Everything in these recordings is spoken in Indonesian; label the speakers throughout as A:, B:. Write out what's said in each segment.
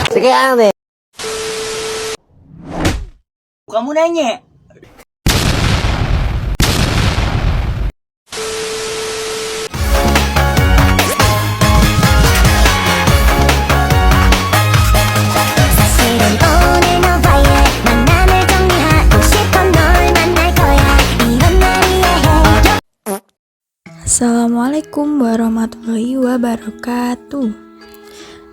A: Sekarang nih.
B: Kamu nanya.
C: Assalamualaikum warahmatullahi wabarakatuh.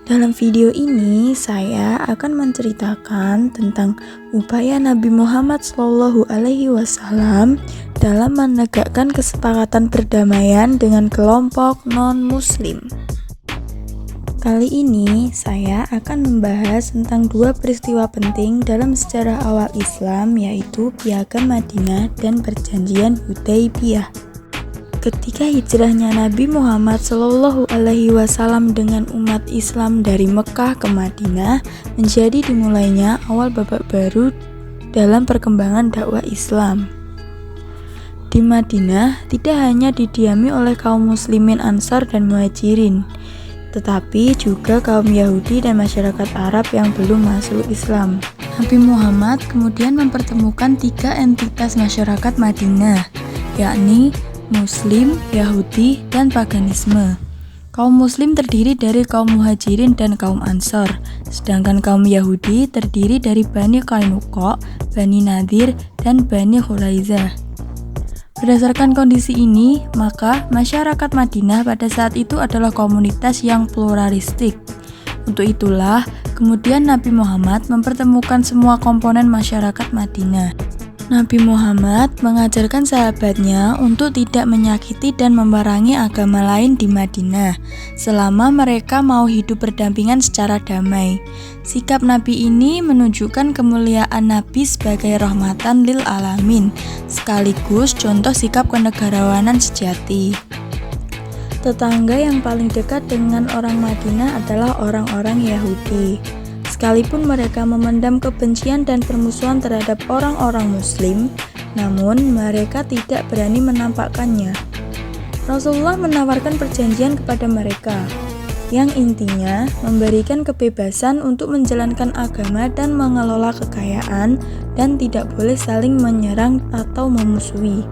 C: Dalam video ini saya akan menceritakan tentang upaya Nabi Muhammad SAW dalam menegakkan kesepakatan perdamaian dengan kelompok non-muslim. Kali ini saya akan membahas tentang dua peristiwa penting dalam sejarah awal Islam, yaitu Piagam Madinah dan Perjanjian Hudaybiyah. Ketika hijrahnya Nabi Muhammad SAW dengan umat Islam dari Mekah ke Madinah, menjadi dimulainya awal babak baru dalam perkembangan dakwah Islam. Di Madinah tidak hanya didiami oleh kaum muslimin Ansar dan Muhajirin, tetapi juga kaum Yahudi dan masyarakat Arab yang belum masuk Islam. Nabi Muhammad kemudian mempertemukan tiga entitas masyarakat Madinah, yakni Muslim, Yahudi, dan paganisme. Kaum Muslim terdiri dari kaum Muhajirin dan kaum Ansor, sedangkan kaum Yahudi terdiri dari Bani Qainuqa, Bani Nadir, dan Bani Khuraizah. Berdasarkan kondisi ini, maka masyarakat Madinah pada saat itu adalah komunitas yang pluralistik. Untuk itulah, kemudian Nabi Muhammad mempertemukan semua komponen masyarakat Madinah. Nabi Muhammad mengajarkan sahabatnya untuk tidak menyakiti dan memerangi agama lain di Madinah selama mereka mau hidup berdampingan secara damai. Sikap Nabi ini menunjukkan kemuliaan Nabi sebagai rahmatan lil alamin, sekaligus contoh sikap kenegarawanan sejati. Tetangga yang paling dekat dengan orang Madinah adalah orang-orang Yahudi. Sekalipun mereka memendam kebencian dan permusuhan terhadap orang-orang Muslim, namun mereka tidak berani menampakkannya. Rasulullah menawarkan perjanjian kepada mereka, yang intinya memberikan kebebasan untuk menjalankan agama dan mengelola kekayaan, dan tidak boleh saling menyerang atau memusuhi.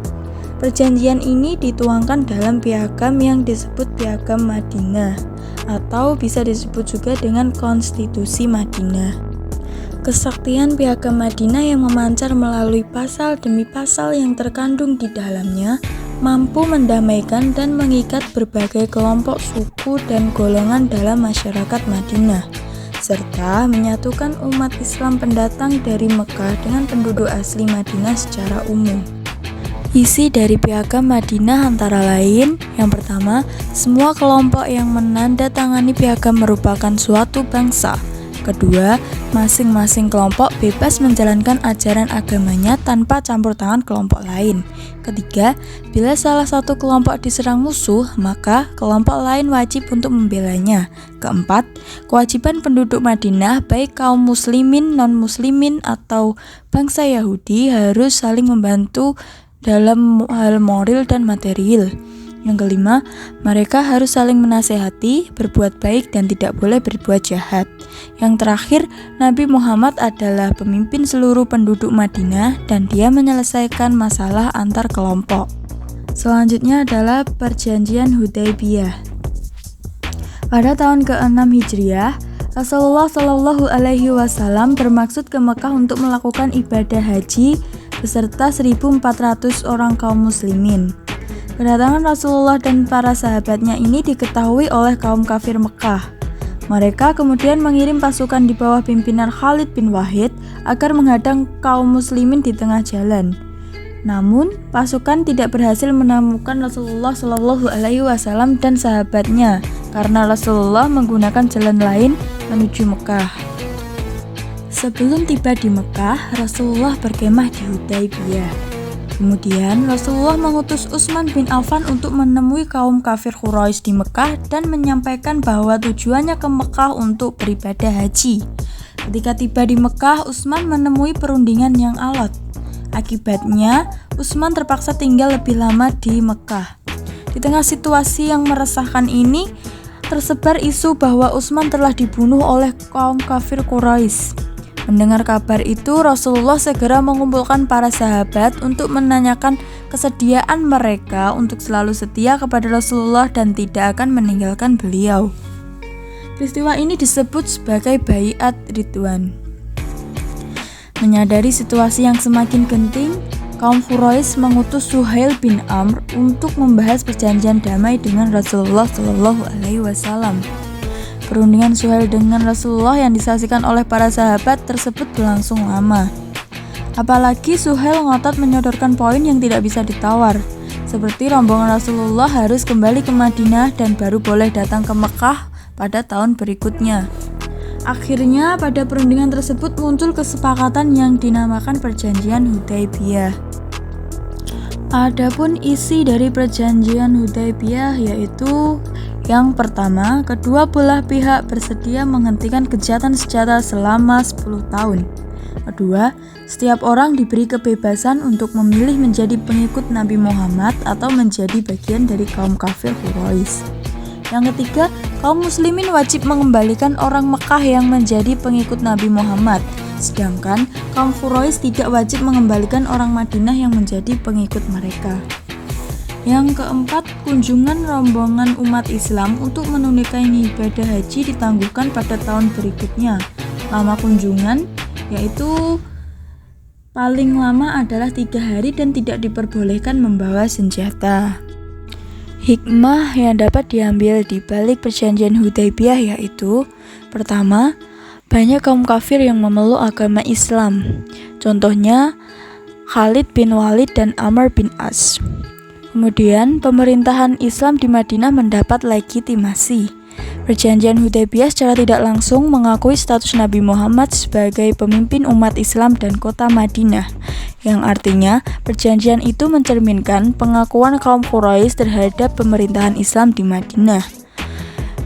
C: Perjanjian ini dituangkan dalam piagam yang disebut Piagam Madinah, atau bisa disebut juga dengan Konstitusi Madinah. Kesaktian Piagam Madinah yang memancar melalui pasal demi pasal yang terkandung di dalamnya mampu mendamaikan dan mengikat berbagai kelompok suku dan golongan dalam masyarakat Madinah, serta menyatukan umat Islam pendatang dari Mekah dengan penduduk asli Madinah secara umum. Isi dari Piagam Madinah antara lain, yang pertama, semua kelompok yang menandatangani piagam merupakan suatu bangsa. Kedua, masing-masing kelompok bebas menjalankan ajaran agamanya tanpa campur tangan kelompok lain. Ketiga, bila salah satu kelompok diserang musuh, maka kelompok lain wajib untuk membelanya. Keempat, kewajiban penduduk Madinah, baik kaum muslimin, non-muslimin, atau bangsa Yahudi harus saling membantu dalam hal moral dan material. Yang kelima, mereka harus saling menasehati, berbuat baik, dan tidak boleh berbuat jahat. Yang terakhir, Nabi Muhammad adalah pemimpin seluruh penduduk Madinah dan dia menyelesaikan masalah antar kelompok. Selanjutnya adalah Perjanjian Hudaybiyah. Pada tahun ke-6 Hijriah, Rasulullah SAW bermaksud ke Mekah untuk melakukan ibadah haji beserta 1.400 orang kaum muslimin. Kedatangan Rasulullah dan para sahabatnya ini diketahui oleh kaum kafir Mekah. Mereka kemudian mengirim pasukan di bawah pimpinan Khalid bin Walid agar menghadang kaum muslimin di tengah jalan. Namun, pasukan tidak berhasil menemukan Rasulullah SAW dan sahabatnya karena Rasulullah menggunakan jalan lain menuju Mekah. Sebelum tiba di Mekah, Rasulullah berkemah di Hudaybiyah. Kemudian Rasulullah mengutus Utsman bin Affan untuk menemui kaum kafir Quraisy di Mekah dan menyampaikan bahwa tujuannya ke Mekah untuk beribadah haji. Ketika tiba di Mekah, Utsman menemui perundingan yang alot. Akibatnya, Utsman terpaksa tinggal lebih lama di Mekah. Di tengah situasi yang meresahkan ini, tersebar isu bahwa Utsman telah dibunuh oleh kaum kafir Quraisy. Mendengar kabar itu, Rasulullah segera mengumpulkan para sahabat untuk menanyakan kesediaan mereka untuk selalu setia kepada Rasulullah dan tidak akan meninggalkan beliau. Peristiwa ini disebut sebagai Baiat Ridwan. Menyadari situasi yang semakin genting, kaum Quraisy mengutus Suhail bin Amr untuk membahas perjanjian damai dengan Rasulullah SAW. Perundingan Suhail dengan Rasulullah yang disaksikan oleh para sahabat tersebut berlangsung lama. Apalagi Suhail ngotot menyodorkan poin yang tidak bisa ditawar, seperti rombongan Rasulullah harus kembali ke Madinah dan baru boleh datang ke Mekah pada tahun berikutnya. Akhirnya pada perundingan tersebut muncul kesepakatan yang dinamakan Perjanjian Hudaybiyah. Adapun isi dari Perjanjian Hudaybiyah yaitu yang pertama, kedua belah pihak bersedia menghentikan gencatan senjata selama 10 tahun. Kedua, setiap orang diberi kebebasan untuk memilih menjadi pengikut Nabi Muhammad atau menjadi bagian dari kaum kafir Quraisy. Yang ketiga, kaum muslimin wajib mengembalikan orang Mekah yang menjadi pengikut Nabi Muhammad, sedangkan kaum Quraisy tidak wajib mengembalikan orang Madinah yang menjadi pengikut mereka. Yang keempat, kunjungan rombongan umat Islam untuk menunaikan ibadah haji ditangguhkan pada tahun berikutnya. Lama kunjungan yaitu paling lama adalah 3 hari dan tidak diperbolehkan membawa senjata. Hikmah yang dapat diambil di balik Perjanjian Hudaybiyah yaitu: pertama, banyak kaum kafir yang memeluk agama Islam. Contohnya Khalid bin Walid dan Amr bin As. Kemudian, pemerintahan Islam di Madinah mendapat legitimasi. Perjanjian Hudaybiyah secara tidak langsung mengakui status Nabi Muhammad sebagai pemimpin umat Islam dan kota Madinah, yang artinya perjanjian itu mencerminkan pengakuan kaum Quraisy terhadap pemerintahan Islam di Madinah.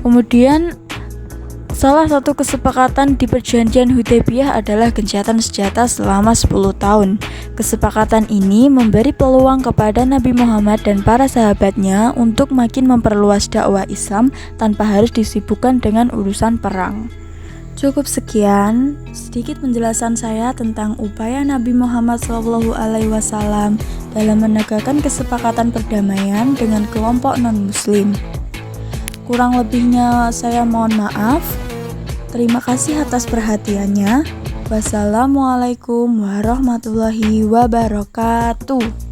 C: Kemudian, salah satu kesepakatan di Perjanjian Hudaybiyah adalah gencatan senjata selama 10 tahun. Kesepakatan ini memberi peluang kepada Nabi Muhammad dan para sahabatnya untuk makin memperluas dakwah Islam tanpa harus disibukkan dengan urusan perang. Cukup sekian sedikit penjelasan saya tentang upaya Nabi Muhammad SAW dalam menegakkan kesepakatan perdamaian dengan kelompok non-muslim. Kurang lebihnya saya mohon maaf. Terima kasih atas perhatiannya. Wassalamualaikum warahmatullahi wabarakatuh.